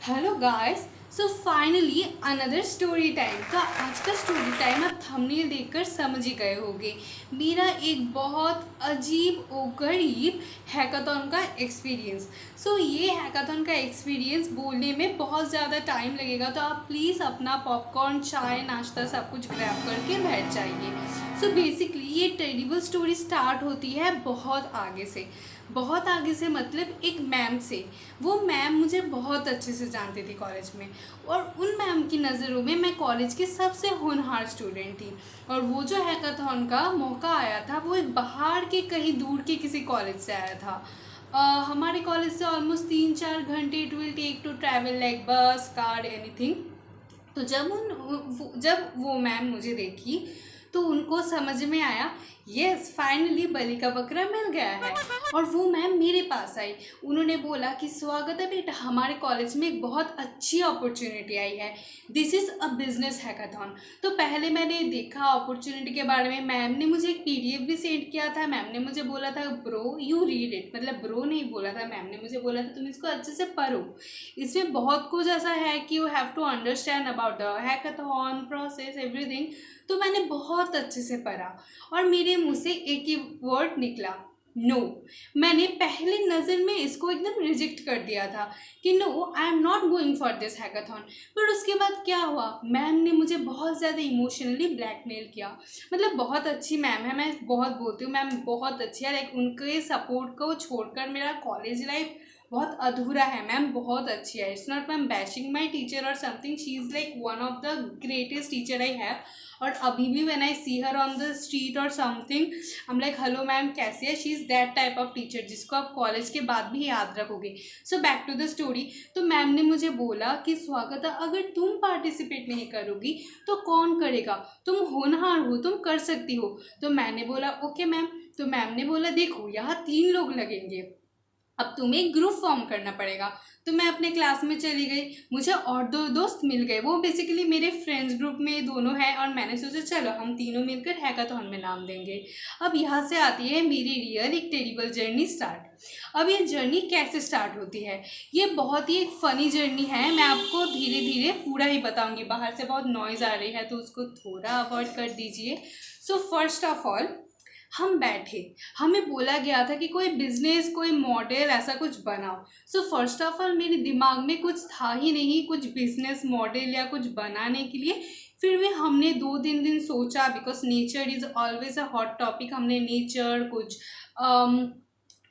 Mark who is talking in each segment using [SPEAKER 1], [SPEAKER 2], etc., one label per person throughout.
[SPEAKER 1] Hello guys. So finally another story time. तो आज का स्टोरी टाइम आप थंबनेल देखकर समझ ही गए होंगे। मेरा एक बहुत अजीब और गरीब हैकाथॉन का एक्सपीरियंस। सो ये हैकाथॉन का एक्सपीरियंस बोलने में बहुत ज़्यादा टाइम लगेगा, तो आप प्लीज़ अपना पॉपकॉर्न, चाय, नाश्ता सब कुछ ग्रैब करके बैठ जाइए। सो बेसिकली ये टेरिबल स्टोरी स्टार्ट होती है बहुत आगे से मतलब एक मैम से। वो मैम मुझे बहुत अच्छे से जानती थी कॉलेज में, और उन मैम की नज़रों में मैं कॉलेज की सबसे होनहार स्टूडेंट थी। और वो जो हैकाथॉन का मौका आया था वो एक बाहर के कहीं दूर के किसी कॉलेज से आया था। हमारे कॉलेज से ऑलमोस्ट 3-4 घंटे it will take to travel, like bus, car, anything. तो जब वो मैम मुझे देखी तो उनको समझ में आया, यस फाइनली बलि का बकरा मिल गया है। और वो मैम मेरे पास आई। उन्होंने बोला कि स्वागत है बेटा, हमारे कॉलेज में एक बहुत अच्छी अपॉर्चुनिटी आई है। This is a business hackathon. तो पहले मैंने देखा अपॉर्चुनिटी के बारे में। मैम ने मुझे एक पीडीएफ भी सेंड किया था। मैम ने मुझे बोला था ब्रो यू रीड इट, मतलब ब्रो नहीं बोला था, मैम ने मुझे बोला था तुम इसको अच्छे से पढ़ो, इसमें बहुत कुछ ऐसा है कि you have to understand about the hackathon process everything. तो मैंने बहुत अच्छे से पढ़ा और मेरे मुंह से एक ही वर्ड निकला, नो। मैंने पहले नज़र में इसको एकदम रिजेक्ट कर दिया था कि no, I am not going for this hackathon. पर उसके बाद क्या हुआ, मैम ने मुझे बहुत ज़्यादा इमोशनली ब्लैकमेल किया। मतलब बहुत अच्छी मैम है, मैं बहुत बोलती हूँ मैम बहुत अच्छी है, लाइक उनके सपोर्ट को छोड़कर मेरा कॉलेज लाइफ बहुत अधूरा है। मैम बहुत अच्छी है, it's not ma'am bashing my teacher और something, she is like one of the greatest teacher I have. और अभी भी when I see her on the street और something, I am like hello ma'am कैसी है। She is that type of teacher जिसको आप college के बाद भी याद रखोगे। So back to the story. तो मैम ने मुझे बोला कि स्वागत है, अगर तुम पार्टिसिपेट नहीं करोगी तो कौन करेगा, तुम होनहार हो, तुम कर सकती हो। तो मैंने बोला ओके मैम। तो मैम ने बोला देखो यहाँ 3 लोग लगेंगे, अब तुम्हें एक ग्रुप फॉर्म करना पड़ेगा। तो मैं अपने क्लास में चली गई, मुझे और 2 दोस्त मिल गए, वो बेसिकली मेरे फ्रेंड्स ग्रुप में दोनों हैं। और मैंने सोचा चलो हम तीनों मिलकर हैकाथॉन में नाम देंगे। अब यहाँ से आती है मेरी रियल एक टेरिबल जर्नी स्टार्ट। अब ये जर्नी कैसे स्टार्ट होती है, ये बहुत ही एक फ़नी जर्नी है। मैं आपको धीरे धीरे पूरा ही बताऊंगी। बाहर से बहुत नॉइज़ आ रही है तो उसको थोड़ा अवॉइड कर दीजिए। सो फर्स्ट ऑफ ऑल हम बैठे, हमें बोला गया था कि कोई बिजनेस, कोई मॉडल ऐसा कुछ बनाओ। सो फर्स्ट ऑफ ऑल मेरे दिमाग में कुछ था ही नहीं कुछ बिजनेस मॉडल या कुछ बनाने के लिए। फिर भी हमने 2-3 दिन सोचा, because nature is always a hot topic. हमने नेचर, कुछ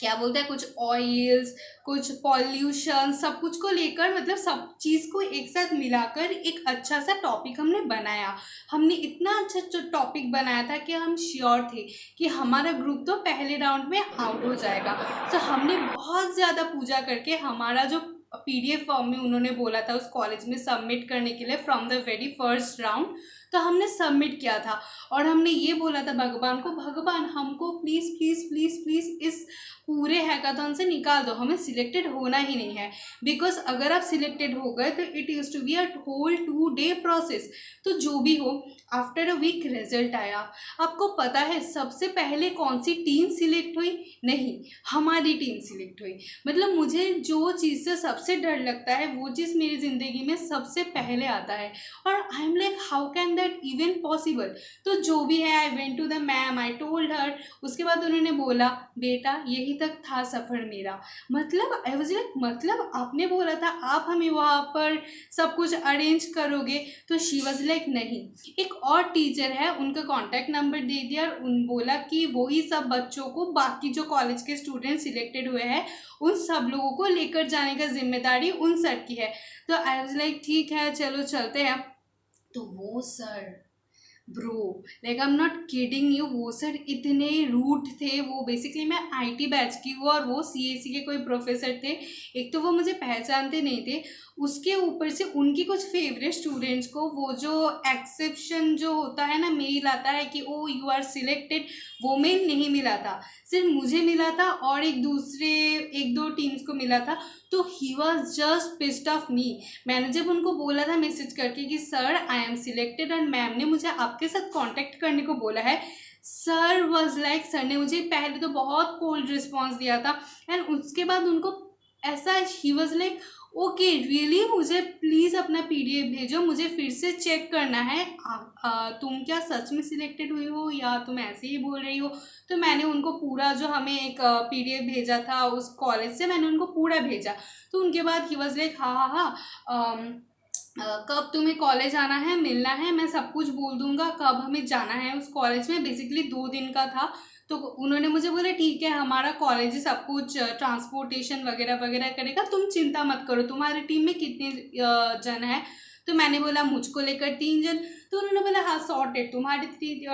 [SPEAKER 1] क्या बोलते हैं, कुछ ऑयल्स, कुछ पॉल्यूशन, सब कुछ को लेकर, मतलब सब चीज़ को एक साथ मिलाकर एक अच्छा सा टॉपिक हमने बनाया। हमने इतना अच्छा टॉपिक बनाया था कि हम श्योर थे कि हमारा ग्रुप तो पहले राउंड में आउट हो जाएगा। तो हमने बहुत ज़्यादा पूजा करके हमारा जो पीडीएफ फॉर्म में उन्होंने बोला था उस कॉलेज में सबमिट करने के लिए from the very first round, तो हमने सबमिट किया था। और हमने ये बोला था भगवान को, भगवान हमको प्लीज़ प्लीज़ प्लीज़ प्लीज़ इस पूरे हैकाथॉन से निकाल दो, हमें सिलेक्टेड होना ही नहीं है। बिकॉज अगर आप सिलेक्टेड हो गए तो it use to be a whole 2 day process. तो जो भी हो, आफ्टर अ वीक रिजल्ट आया। आपको पता है सबसे पहले कौन सी टीम सिलेक्ट हुई? नहीं, हमारी टीम सिलेक्ट हुई। मतलब मुझे जो चीज़ से सबसे डर लगता है वो चीज़ मेरी ज़िंदगी में सबसे पहले आता है। और I am like how can that even possible. तो जो भी है, I went to the ma'am, I told her. उसके बाद उन्होंने बोला बेटा यही तक था सफ़र मेरा। मतलब आई वाज लाइक, मतलब आपने बोला था आप हमें वहाँ पर सब कुछ अरेंज करोगे। तो शी वाज लाइक नहीं, एक और टीचर है उनका कॉन्टैक्ट नंबर दे दिया और उन बोला कि वही सब बच्चों को, बाकी जो कॉलेज के स्टूडेंट सिलेक्टेड हुए हैं उन सब लोगों को लेकर जाने का जिम्मेदारी उन सर की है। तो आई वाज लाइक ठीक है चलो चलते हैं। तो वो sir, bro, like I am not kidding you, वो सर इतने रूट थे। वो बेसिकली मैं आईटी बैच की हूँ और वो सीएससी के कोई प्रोफेसर थे। एक तो वो मुझे पहचानते नहीं थे, उसके ऊपर से उनकी कुछ फेवरेट स्टूडेंट्स को वो जो एक्सेप्शन जो होता है ना, मेल आता है कि ओ यू आर सिलेक्टेड, वो मेल नहीं मिला था। सिर्फ मुझे मिला था और एक दो टीम्स को मिला था। तो he was just pissed of me. मैंने जब उनको बोला था मैसेज करके कि सर आई एम सिलेक्टेड और मैम ने मुझे आपके साथ कांटेक्ट करने को बोला है, सर वॉज लाइक, सर ने मुझे पहले तो बहुत कोल्ड रिस्पॉन्स दिया था। एंड उसके बाद उनको ऐसा, he was like okay really, मुझे प्लीज़ अपना पीडीएफ भेजो, मुझे फिर से चेक करना है तुम क्या सच में सिलेक्टेड हुई हो या तुम ऐसे ही बोल रही हो। तो मैंने उनको पूरा जो हमें एक पीडीएफ भेजा था उस कॉलेज से, मैंने उनको पूरा भेजा। तो उनके बाद ही वॉज लाइक हाँ हाँ हाँ, कब तुम्हें कॉलेज आना है, मिलना है, मैं सब कुछ बोल दूंगा कब हमें जाना है उस कॉलेज में। बेसिकली 2 दिन का था। तो उन्होंने मुझे बोला ठीक है, हमारा कॉलेज सब कुछ ट्रांसपोर्टेशन वगैरह वगैरह करेगा, तुम चिंता मत करो। तुम्हारी टीम में कितने जन है? तो मैंने बोला मुझको लेकर 3 जन। तो उन्होंने बोला हाँ सॉर्टेड, तुम्हारी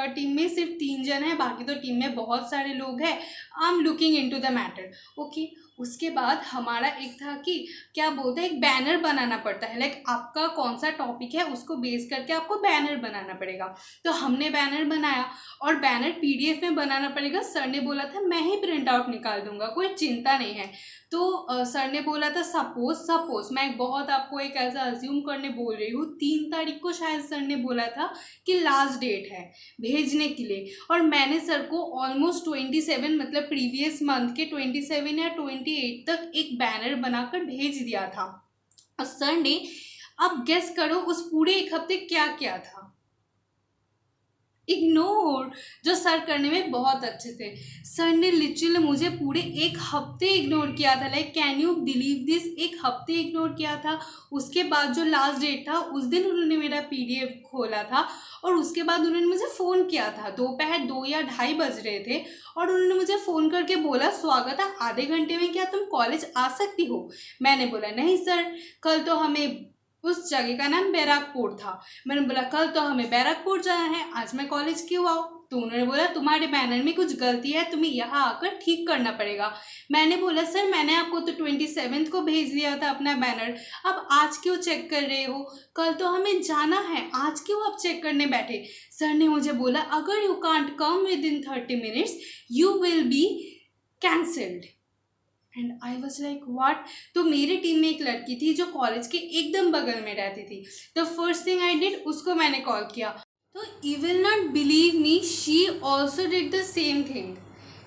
[SPEAKER 1] टीम में सिर्फ 3 जन है, बाकी तो टीम में बहुत सारे लोग हैं, I am looking into the matter. Okay, उसके बाद हमारा एक था कि क्या बोलते हैं, एक बैनर बनाना पड़ता है, लाइक आपका कौन सा टॉपिक है उसको बेस करके आपको बैनर बनाना पड़ेगा। तो हमने बैनर बनाया और बैनर पीडीएफ में बनाना पड़ेगा। सर ने बोला था मैं ही प्रिंट आउट निकाल दूंगा, कोई चिंता नहीं है। तो सर ने बोला था सपोज मैं बहुत आपको एक ऐसा अज्यूम करने बोल रही हूँ, 3 तारीख को शायद सर ने बोला था कि लास्ट डेट है भेजने के लिए, और मैंने सर को ऑलमोस्ट 27 मतलब प्रीवियस मंथ के 27 या 28 तक एक बैनर बनाकर भेज दिया था। और सर ने, अब गेस करो उस पूरे एक हफ्ते क्या किया था? इग्नोर। जो सर करने में बहुत अच्छे थे, सर ने लिटरली मुझे पूरे एक हफ्ते इग्नोर किया था। Like can you believe this, एक हफ्ते इग्नोर किया था। उसके बाद जो लास्ट डेट था उस दिन उन्होंने मेरा पीडीएफ खोला था और उसके बाद उन्होंने मुझे फ़ोन किया था। दोपहर 2 या 2:30 बज रहे थे और उन्होंने मुझे फ़ोन करके बोला स्वागत है, आधे घंटे में क्या तुम कॉलेज आ सकती हो? मैंने बोला नहीं सर, कल तो हमें, उस जगह का नाम बैराकपुर था, मैंने बोला कल तो हमें बैराकपुर जाना है, आज मैं कॉलेज क्यों आऊँ? तो उन्होंने बोला तुम्हारे बैनर में कुछ गलती है, तुम्हें यहाँ आकर ठीक करना पड़ेगा। मैंने बोला सर मैंने आपको तो 27 को भेज दिया था अपना बैनर, अब आज क्यों चेक कर रहे हो? कल तो हमें जाना है, आज क्यों आप चेक करने बैठे? सर ने मुझे बोला अगर you can't come with in 30 minutes you will be cancelled. And I was like what? तो मेरी टीम में एक लड़की थी जो कॉलेज के एकदम बगल में रहती थी। The first thing I did, उसको मैंने कॉल किया। तो you will not believe me, she also did the same thing,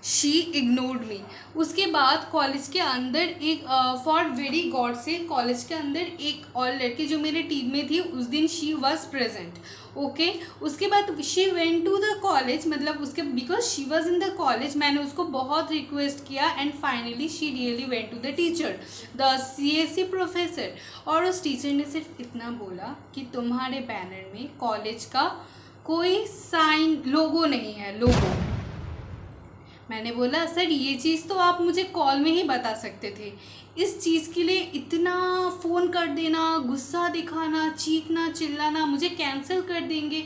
[SPEAKER 1] she ignored me. उसके बाद कॉलेज के अंदर एक फॉर वेरी गॉड से कॉलेज के अंदर एक और लड़की जो मेरी टीम में थी उस दिन शी वॉज प्रेजेंट। ओके, उसके बाद she went to the college, मतलब उसके because she was in the college, मैंने उसको बहुत रिक्वेस्ट किया and finally she really went to the teacher, the CSC professor. और उस टीचर ने सिर्फ इतना बोला कि तुम्हारे बैनर में कॉलेज का कोई साइन लोगो नहीं है, लोगो। मैंने बोला सर ये चीज़ तो आप मुझे कॉल में ही बता सकते थे, इस चीज़ के लिए इतना फ़ोन कर देना, गुस्सा दिखाना, चीखना चिल्लाना, मुझे कैंसिल कर देंगे,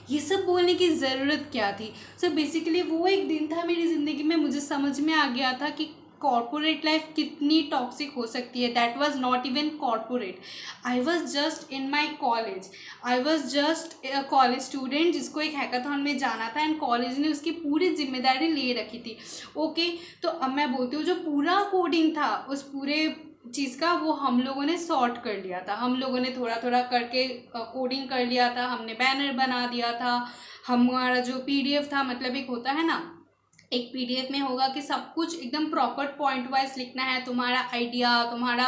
[SPEAKER 1] ये सब बोलने की ज़रूरत क्या थी? सो बेसिकली वो एक दिन था मेरी ज़िंदगी में, मुझे समझ में आ गया था कि कॉर्पोरेट लाइफ कितनी टॉक्सिक हो सकती है। That was not even corporate, I was just in my college, I was just college student जिसको एक हैकाथॉन में जाना था एंड कॉलेज ने उसकी पूरी जिम्मेदारी ले रखी थी। ओके, तो अब मैं बोलती हूँ जो पूरा कोडिंग था उस पूरे चीज़ का वो हम लोगों ने सॉर्ट कर लिया था, हम लोगों ने थोड़ा थोड़ा करके कोडिंग कर लिया था, हमने बैनर बना दिया था, हमारा जो पीडीएफ था, मतलब एक होता है ना, एक पीडीएफ में होगा कि सब कुछ एकदम प्रॉपर पॉइंट वाइज लिखना है, तुम्हारा आइडिया, तुम्हारा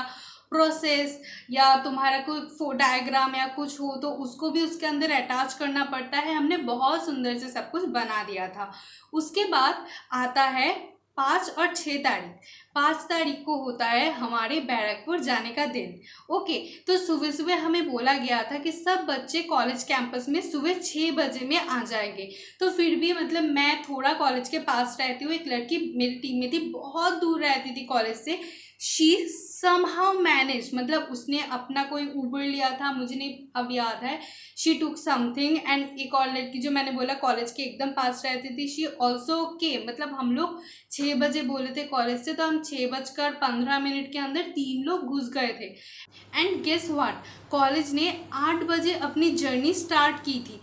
[SPEAKER 1] प्रोसेस या तुम्हारा कोई डायग्राम या कुछ हो तो उसको भी उसके अंदर अटैच करना पड़ता है। हमने बहुत सुंदर से सब कुछ बना दिया था। उसके बाद आता है 5 और 6 तारीख। 5 तारीख को होता है हमारे बैरकपुर जाने का दिन। ओके, तो सुबह सुबह हमें बोला गया था कि सब बच्चे कॉलेज कैंपस में सुबह 6 बजे में आ जाएंगे। तो फिर भी मतलब मैं थोड़ा कॉलेज के पास रहती हूँ, एक लड़की मेरी टीम में थी, बहुत दूर रहती थी कॉलेज से, शी somehow मैनेज, मतलब उसने अपना कोई ऊबर लिया था, मुझे नहीं अब याद है, शी टुक समथिंग। एंड एक और लड़की जो मैंने बोला कॉलेज के एकदम पास रहती थी, शी ऑल्सो के, मतलब हम लोग 6 बजे बोले थे कॉलेज से, तो हम 6:15 के अंदर 3 लोग घुस गए थे। एंड गेस व्हाट, कॉलेज ने 8 बजे अपनी जर्नी स्टार्ट की थी।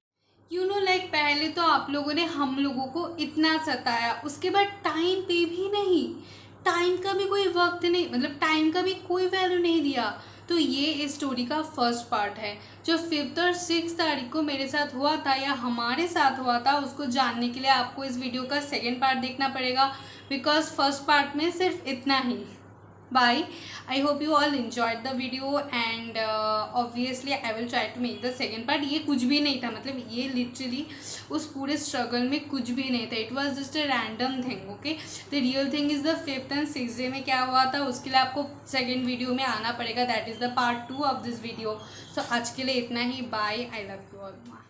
[SPEAKER 1] यू नो लाइक पहले तो आप लोगों ने हम लोगों को इतना सताया, उसके बाद टाइम पे भी नहीं, टाइम का भी कोई वक्त नहीं, मतलब टाइम का भी कोई वैल्यू नहीं दिया। तो ये इस स्टोरी का फर्स्ट पार्ट है। जो 5 और 6 तारीख को मेरे साथ हुआ था या हमारे साथ हुआ था, उसको जानने के लिए आपको इस वीडियो का सेकेंड पार्ट देखना पड़ेगा, बिकॉज फर्स्ट पार्ट में सिर्फ इतना ही। Bye. I hope you all enjoyed the video and obviously I will try to make the second part. ये कुछ भी नहीं था, मतलब ये literally उस पूरे struggle में कुछ भी नहीं था. It was just a random thing. Okay, the real thing is the 5th and 6th day में क्या हुआ था, उसके लिए आपको second video में आना पड़ेगा. That is the part 2 of this video. So आज के लिए इतना ही. Bye. I love you all.